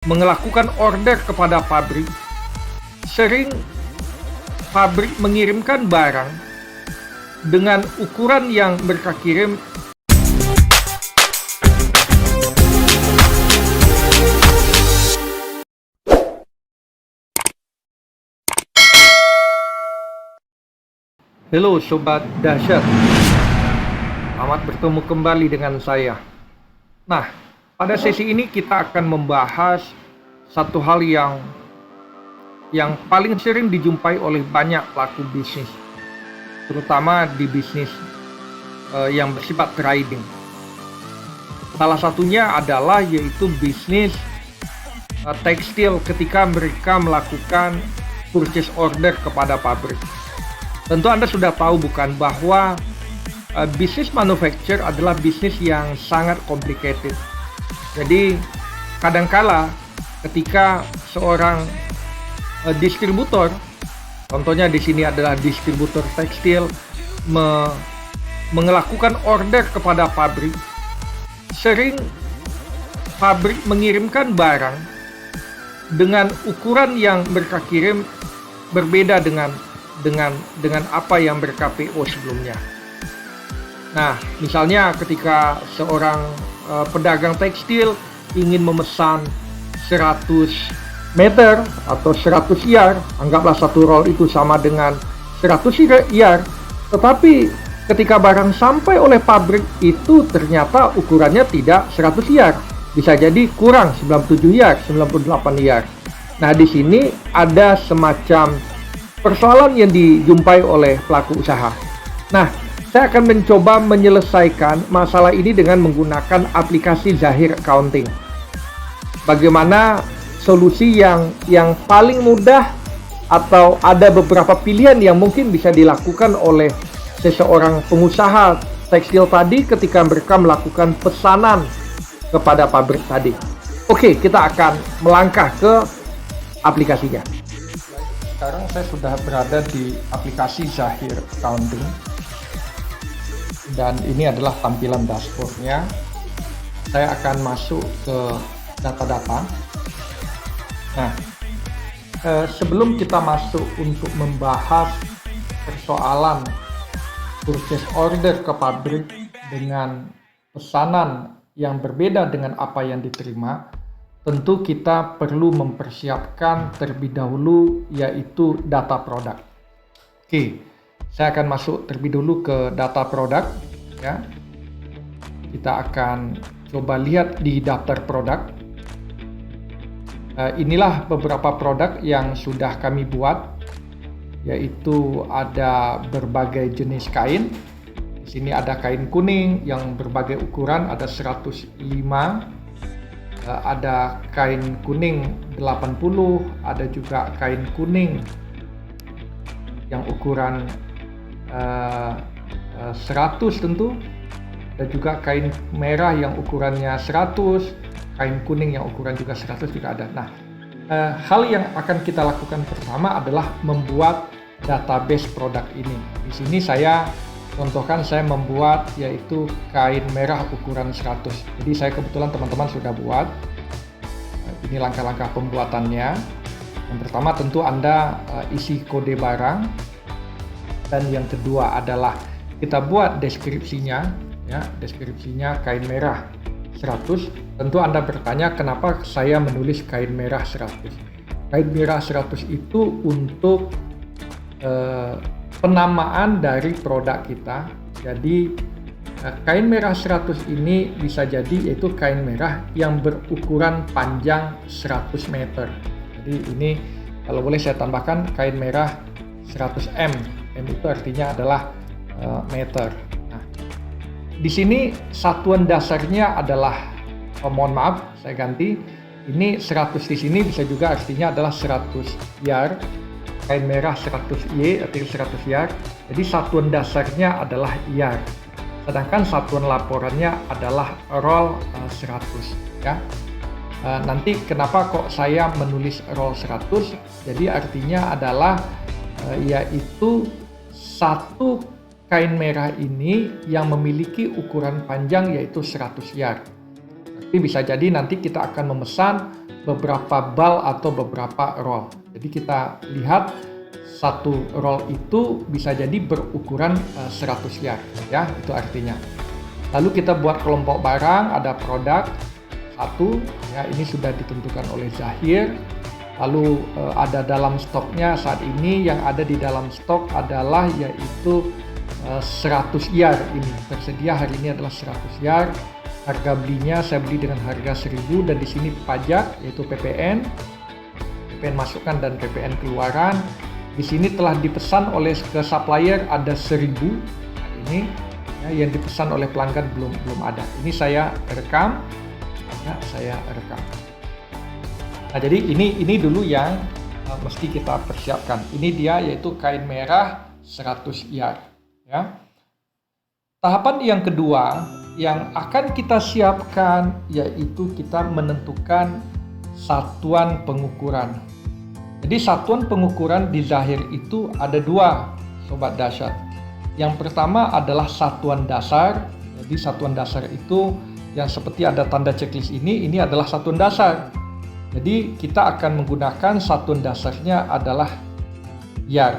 melakukan order kepada pabrik, sering pabrik mengirimkan barang dengan ukuran yang mereka kirim. Halo Sobat Dahsyat, selamat bertemu kembali dengan saya. Nah, pada sesi ini kita akan membahas satu hal yang paling sering dijumpai oleh banyak pelaku bisnis, terutama di bisnis yang bersifat trading. Salah satunya adalah yaitu bisnis tekstil ketika mereka melakukan purchase order kepada pabrik. Tentu Anda sudah tahu bukan bahwa bisnis manufacture adalah bisnis yang sangat complicated. Jadi kadangkala ketika seorang distributor, contohnya di sini adalah distributor tekstil, melakukan order kepada pabrik, sering pabrik mengirimkan barang dengan ukuran yang mereka kirim berbeda dengan apa yang mereka PO sebelumnya. Nah, misalnya ketika seorang pedagang tekstil ingin memesan 100 meter atau 100 yard, anggaplah satu roll itu sama dengan 100 yard, tetapi ketika barang sampai oleh pabrik itu ternyata ukurannya tidak 100 yard, bisa jadi kurang 97 yard, 98 yard. Nah, di sini ada semacam persoalan yang dijumpai oleh pelaku usaha. Nah, saya akan mencoba menyelesaikan masalah ini dengan menggunakan aplikasi Zahir Accounting. Bagaimana solusi yang paling mudah, atau ada beberapa pilihan yang mungkin bisa dilakukan oleh seseorang pengusaha tekstil tadi ketika mereka melakukan pesanan kepada pabrik tadi. Oke, kita akan melangkah ke aplikasinya. Sekarang saya sudah berada di aplikasi Zahir Accounting dan ini adalah tampilan dashboardnya. Saya akan masuk ke data-data. Nah, sebelum kita masuk untuk membahas persoalan purchase order ke pabrik dengan pesanan yang berbeda dengan apa yang diterima, tentu kita perlu mempersiapkan terlebih dahulu yaitu data produk. Oke, saya akan masuk terlebih dulu ke data produk ya. Kita akan coba lihat di daftar produk. Inilah beberapa produk yang sudah kami buat, yaitu ada berbagai jenis kain. Di sini ada kain kuning yang berbagai ukuran, ada 105. Ada kain kuning 80, ada juga kain kuning yang ukuran 100 tentu, ada juga kain merah yang ukurannya 100, kain kuning yang ukuran juga 100 juga ada. Nah, hal yang akan kita lakukan pertama adalah membuat database produk ini. Di sini saya contohkan, saya membuat yaitu kain merah ukuran 100. Jadi saya kebetulan teman-teman sudah buat. Ini langkah-langkah pembuatannya. Yang pertama tentu Anda isi kode barang. Dan yang kedua adalah kita buat deskripsinya. Ya, deskripsinya kain merah 100. Tentu Anda bertanya kenapa saya menulis kain merah 100. Kain merah 100 itu untuk penamaan dari produk kita. Jadi kain merah 100 ini bisa jadi yaitu kain merah yang berukuran panjang 100 meter. Jadi ini kalau boleh saya tambahkan kain merah 100 M. M itu artinya adalah meter. Nah, di sini satuan dasarnya adalah, mohon maaf saya ganti. Ini 100 di sini bisa juga artinya adalah 100 yard. Kain merah 100 Y artinya 100 yard. Jadi satuan dasarnya adalah yard. Sedangkan satuan laporannya adalah roll 100 ya. Nanti kenapa kok saya menulis roll 100? Jadi artinya adalah yaitu satu kain merah ini yang memiliki ukuran panjang yaitu 100 yard. Tapi bisa jadi nanti kita akan memesan beberapa bal atau beberapa roll. Jadi kita lihat satu roll itu bisa jadi berukuran 100 yard, ya, itu artinya. Lalu kita buat kelompok barang, ada produk satu, ya, ini sudah ditentukan oleh Zahir. Lalu ada dalam stoknya saat ini, yang ada di dalam stok adalah yaitu 100 yard ini. Tersedia hari ini adalah 100 yard. Harga belinya saya beli dengan harga 1000 dan di sini pajak yaitu PPN masukkan dan PPN keluaran. Di sini telah dipesan oleh ke supplier ada 1000. Nah, ini ya, yang dipesan oleh pelanggan belum ada. Ini saya rekam. Ya, saya rekam. Nah, jadi ini dulu yang mesti kita persiapkan. Ini dia yaitu kain merah 100 yard, ya. Tahapan yang kedua yang akan kita siapkan yaitu kita menentukan satuan pengukuran. Jadi satuan pengukuran di Zahir itu ada dua, sobat dahsyat. Yang pertama adalah satuan dasar. Jadi satuan dasar itu yang seperti ada tanda checklist ini adalah satuan dasar. Jadi kita akan menggunakan satuan dasarnya adalah yard.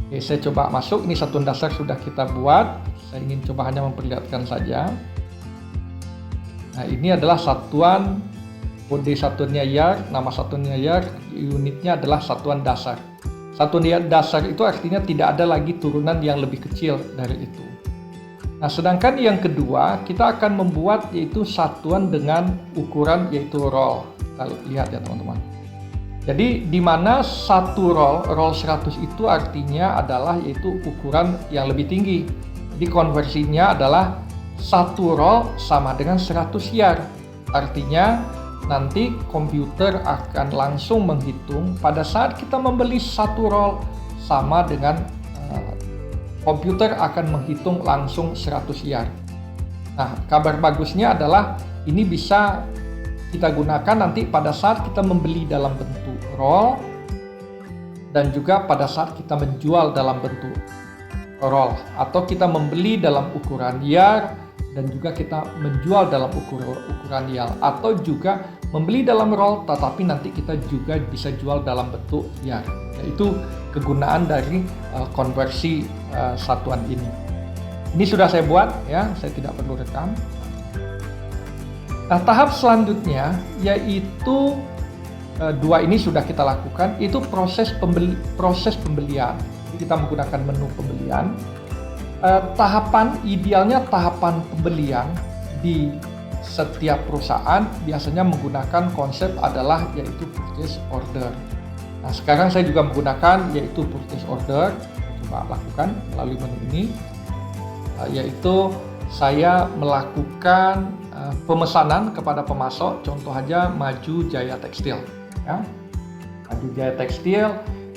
Oke, saya coba masuk. Ini satuan dasar sudah kita buat. Saya ingin coba hanya memperlihatkan saja. Nah, ini adalah satuan, kode satuannya yard, nama satuannya yard, unitnya adalah satuan dasar. Satuan dasar itu artinya tidak ada lagi turunan yang lebih kecil dari itu. Nah, sedangkan yang kedua kita akan membuat yaitu satuan dengan ukuran yaitu roll. Kita lihat ya teman-teman. Jadi di mana satu roll 100 itu artinya adalah yaitu ukuran yang lebih tinggi. Jadi konversinya adalah satu roll sama dengan 100 yard. Artinya nanti komputer akan langsung menghitung pada saat kita membeli satu roll sama dengan komputer akan menghitung langsung 100 yard. Nah, kabar bagusnya adalah ini bisa kita gunakan nanti pada saat kita membeli dalam bentuk roll dan juga pada saat kita menjual dalam bentuk roll, atau kita membeli dalam ukuran yard dan juga kita menjual dalam ukuran yard, atau juga membeli dalam roll tetapi nanti kita juga bisa jual dalam bentuk yard. Yaitu kegunaan dari konversi satuan ini. Ini sudah saya buat ya, saya tidak perlu rekam. Nah, tahap selanjutnya yaitu dua ini sudah kita lakukan, itu proses pembelian. Jadi kita menggunakan menu pembelian. Tahapan idealnya tahapan pembelian di setiap perusahaan biasanya menggunakan konsep adalah yaitu purchase order. Nah, sekarang saya juga menggunakan yaitu purchase order. Coba lakukan melalui menu ini, yaitu saya melakukan pemesanan kepada pemasok. Contoh aja Maju Jaya Tekstil, ya. Maju Jaya Tekstil,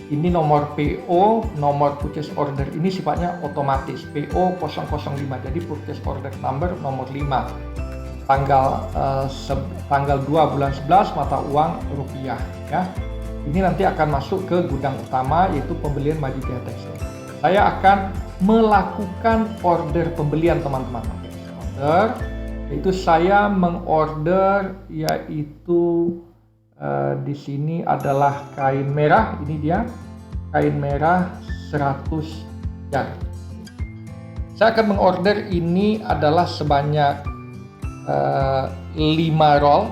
ini nomor PO, nomor purchase order ini sifatnya otomatis, PO 005, jadi purchase order number nomor 5. Tanggal 2 bulan 11 mata uang rupiah, ya. Ini nanti akan masuk ke gudang utama yaitu pembelian Maju Jaya Tekstil. Saya akan melakukan order pembelian teman-teman. Order yaitu saya mengorder yaitu di sini adalah kain merah, ini dia kain merah 100 yard. Saya akan mengorder ini adalah sebanyak 5 roll,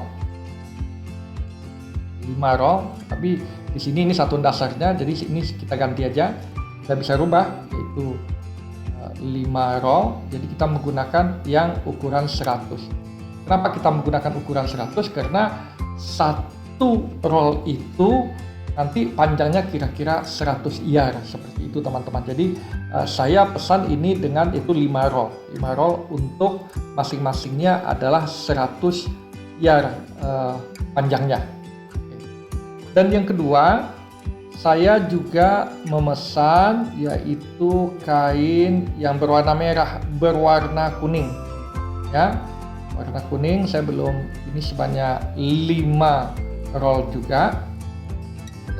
tapi di sini ini satuan dasarnya, jadi ini kita ganti aja, kita bisa rubah yaitu 5 roll, jadi kita menggunakan yang ukuran 100. Kenapa kita menggunakan ukuran 100? Karena satu roll itu nanti panjangnya kira-kira 100 yard seperti itu teman-teman. Jadi saya pesan ini dengan itu 5 roll. 5 roll untuk masing-masingnya adalah 100 yard panjangnya. Dan yang kedua, saya juga memesan yaitu kain yang berwarna merah, berwarna kuning. Ya, warna kuning saya belum, ini sebanyak 5 roll juga.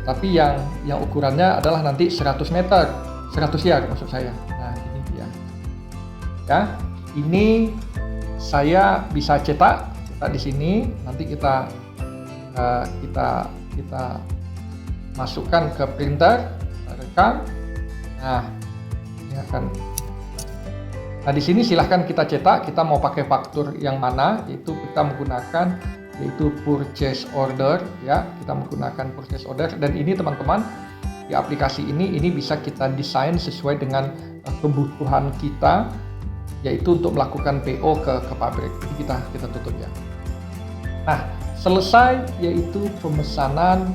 Tetapi yang ukurannya adalah nanti 100 meter, 100 yard maksud saya. Nah, ini dia. Ya, ini saya bisa cetak di sini. Nanti kita kita masukkan ke printer, kita rekam. Nah, ini akan. Nah, di sini silahkan kita cetak. Kita mau pakai faktur yang mana? Yaitu kita menggunakan purchase order, ya. Kita menggunakan purchase order. Dan ini teman-teman, di aplikasi ini bisa kita desain sesuai dengan kebutuhan kita, yaitu untuk melakukan PO ke pabrik. Jadi kita tutup ya. Nah, selesai yaitu pemesanan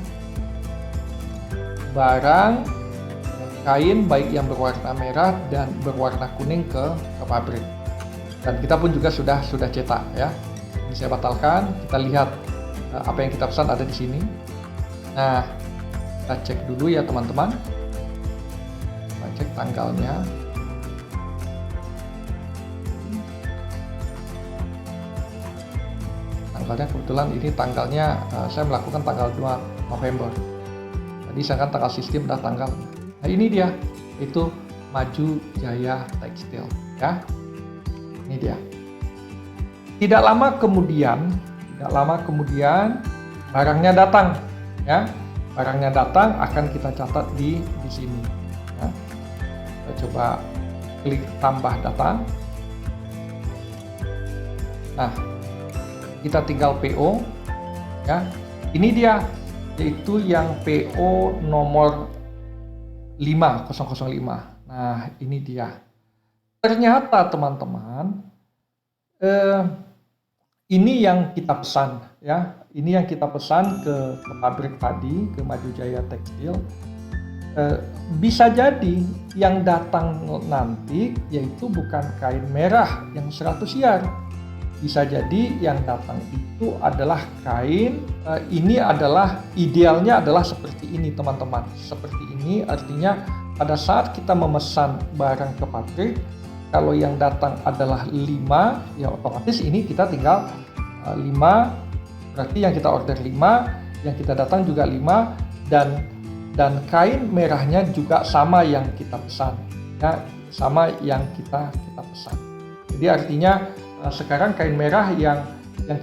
barang kain baik yang berwarna merah dan berwarna kuning ke pabrik. Dan kita pun juga sudah cetak ya. Ini saya batalkan. Kita lihat apa yang kita pesan ada di sini. Nah, kita cek dulu ya teman-teman. Kita cek tanggalnya. Tanggalnya kebetulan ini tanggalnya saya melakukan tanggal 2 November. Tadi saya kan tanggal sistem dah tanggal. Nah, ini dia, itu Maju Jaya Tekstil ya. Ini dia. Tidak lama kemudian barangnya datang ya. Barangnya datang akan kita catat di sini ya. Kita coba klik tambah data. Nah, kita tinggal PO ya. Ini dia, yaitu yang PO nomor 5005. Nah, ini dia. Ternyata teman-teman, ini yang kita pesan ya. Ini yang kita pesan ke pabrik tadi, ke Maju Jaya Tekstil. Bisa jadi yang datang nanti yaitu bukan kain merah yang 100 yard. Bisa jadi yang datang itu adalah kain, ini adalah idealnya adalah seperti ini teman-teman. Seperti ini artinya pada saat kita memesan barang ke pabrik, kalau yang datang adalah 5, ya otomatis ini kita tinggal 5, berarti yang kita order 5, yang kita datang juga 5, dan kain merahnya juga sama yang kita pesan, ya, sama yang kita pesan. Jadi artinya sekarang kain merah yang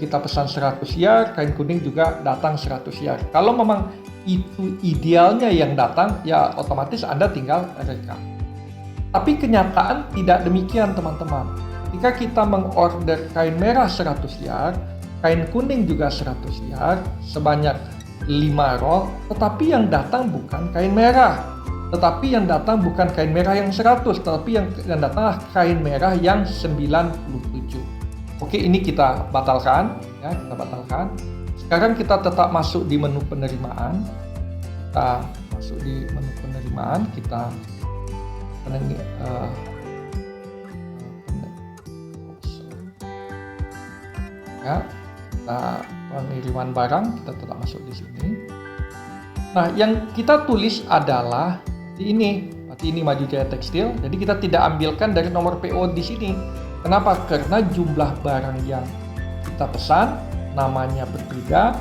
kita pesan 100 yard, kain kuning juga datang 100 yard. Kalau memang itu idealnya yang datang, ya otomatis Anda tinggal rekam. Tapi kenyataan tidak demikian teman-teman. Ketika kita mengorder kain merah 100 yard, kain kuning juga 100 yard, sebanyak 5 roll, tetapi yang datang bukan kain merah. Tetapi yang datang bukan kain merah yang 100, tetapi yang datang kain merah yang 97. Oke, ini kita batalkan, ya, kita batalkan. Sekarang kita tetap masuk di menu penerimaan. Kita masuk di menu penerimaan, kita ya, kita pengiriman barang, kita tetap masuk di sini. Nah, yang kita tulis adalah ini Maju Jaya Tekstil. Jadi kita tidak ambilkan dari nomor PO di sini. Kenapa? Karena jumlah barang yang kita pesan namanya berbeda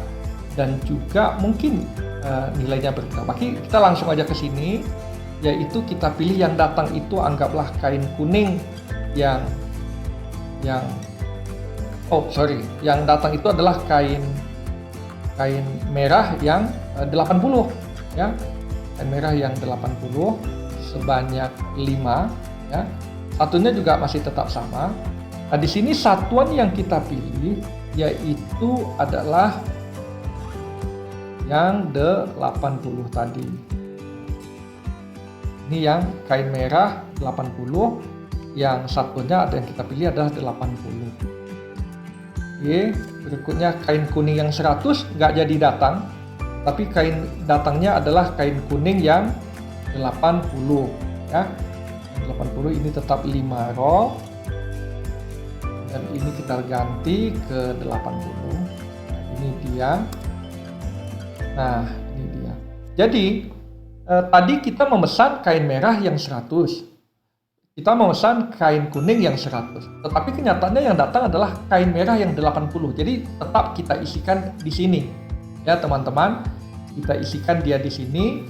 dan juga mungkin nilainya berbeda. Maka kita langsung aja ke sini, yaitu kita pilih yang datang itu anggaplah kain kuning yang datang itu adalah kain merah yang 80 ya. Kain merah yang 80 sebanyak 5 ya. Satunya juga masih tetap sama. Nah, di sini satuan yang kita pilih yaitu adalah yang 80 tadi. Ini yang kain merah 80, yang satunya ada yang kita pilih adalah 80. Oke, berikutnya kain kuning yang 100 nggak jadi datang, tapi kain datangnya adalah kain kuning yang 80 ya. 80 ini tetap 5 roll dan ini kita ganti ke 80. Nah, ini dia. Nah, ini dia. Jadi tadi kita memesan kain merah yang 100. Kita memesan kain kuning yang 100. Tetapi kenyataannya yang datang adalah kain merah yang 80. Jadi tetap kita isikan di sini. Ya, teman-teman. Kita isikan dia di sini.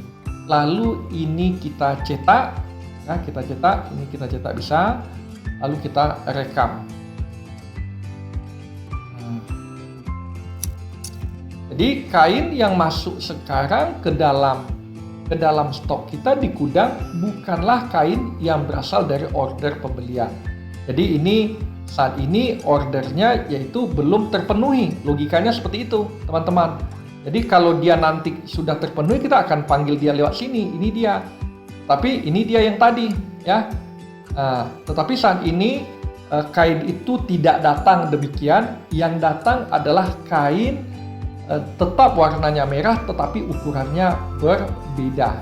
Lalu ini kita cetak. Ya, kita cetak, ini kita cetak bisa. Lalu kita rekam. Jadi kain yang masuk sekarang ke dalam stok kita di gudang bukanlah kain yang berasal dari order pembelian. Jadi saat ini ordernya yaitu belum terpenuhi. Logikanya seperti itu, teman-teman. Jadi kalau dia nanti sudah terpenuhi, kita akan panggil dia lewat sini. Ini dia. Tapi ini dia yang tadi, ya. Tetapi saat ini kain itu tidak datang demikian. Yang datang adalah kain tetap warnanya merah tetapi ukurannya berbeda.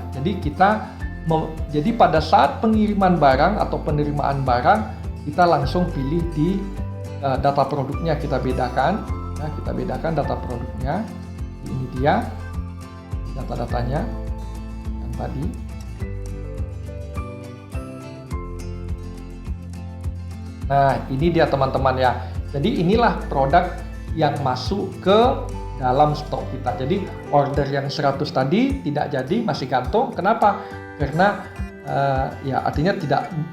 Jadi pada saat pengiriman barang atau penerimaan barang kita langsung pilih di data produknya, kita bedakan. Nah, kita bedakan data produknya. Ini dia data-datanya yang tadi. Nah, ini dia teman-teman ya. Jadi inilah produk yang masuk ke dalam stok kita. Jadi order yang 100 tadi tidak jadi, masih gantung. Kenapa? Karena ya artinya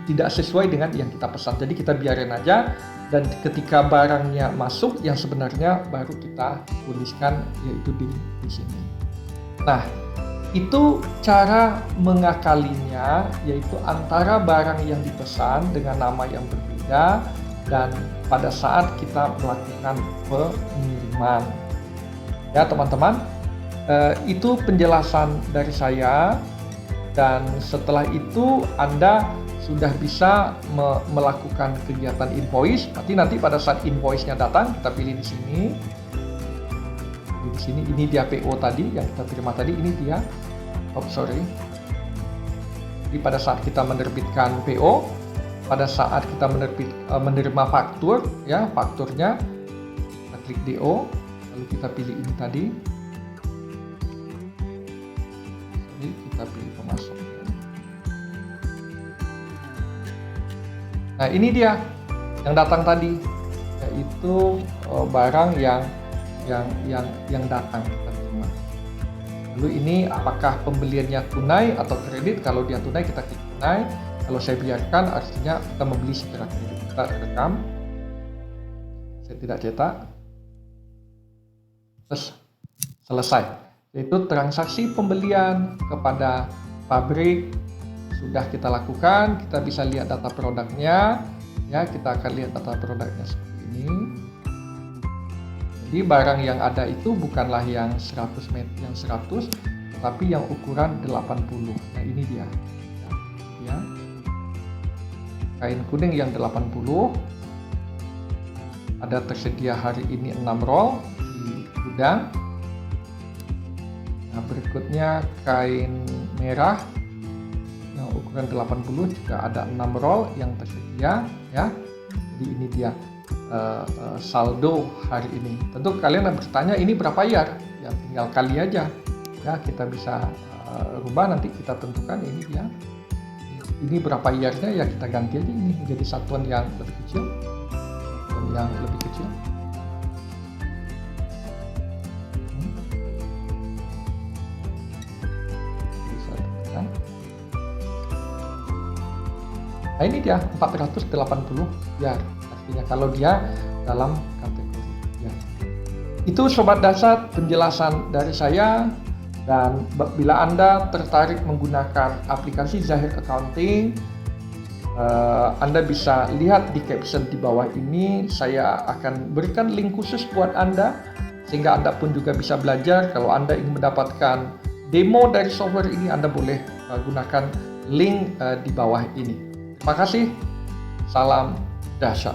tidak sesuai dengan yang kita pesan. Jadi kita biarin aja, dan ketika barangnya masuk yang sebenarnya baru kita tuliskan, yaitu di sini. Nah, itu cara mengakalinya, yaitu antara barang yang dipesan dengan nama yang berbeda dan pada saat kita melakukan pengiriman. Ya teman-teman, itu penjelasan dari saya, dan setelah itu Anda sudah bisa melakukan kegiatan invoice. Nanti pada saat invoice-nya datang, kita pilih di sini. Di sini ini dia PO tadi yang kita terima tadi, ini dia. Jadi pada saat kita menerbitkan PO, pada saat kita menerima faktur, ya fakturnya, kita klik DO. Lalu kita pilih ini tadi. Jadi kita pilih pemasok. Nah, ini dia yang datang tadi, yaitu barang yang datang kita terima. Lalu ini apakah pembeliannya tunai atau kredit? Kalau dia tunai kita klik tunai. Kalau saya biarkan artinya kita membeli secara kredit. Kita rekam. Saya tidak cetak. Terus selesai, yaitu transaksi pembelian kepada pabrik sudah kita lakukan. Kita bisa lihat data produknya, ya kita akan lihat data produknya seperti ini. Jadi barang yang ada itu bukanlah yang 100 meter, yang 100, tapi yang ukuran 80. Nah ini dia, ya. Kain kuning yang 80 ada tersedia hari ini 6 roll gudang. Nah, berikutnya kain merah yang ukuran 80 juga ada 6 roll yang tersedia, ya. Jadi ini dia saldo hari ini. Tentu kalian bertanya ini berapa ya? Ya tinggal kali aja. Ya kita bisa rubah, nanti kita tentukan ini dia. Ini berapa year-nya, ya kita ganti aja ini menjadi satuan yang lebih kecil. Yang lebih kecil. Nah ini dia 480 ya, artinya kalau dia dalam kategori ya. Itu Sobat Dasar penjelasan dari saya, dan bila Anda tertarik menggunakan aplikasi Zahir Accounting, Anda bisa lihat di caption di bawah ini. Saya akan berikan link khusus buat Anda sehingga Anda pun juga bisa belajar. Kalau Anda ingin mendapatkan demo dari software ini, Anda boleh gunakan link di bawah ini. Terima kasih. Salam dahsyat.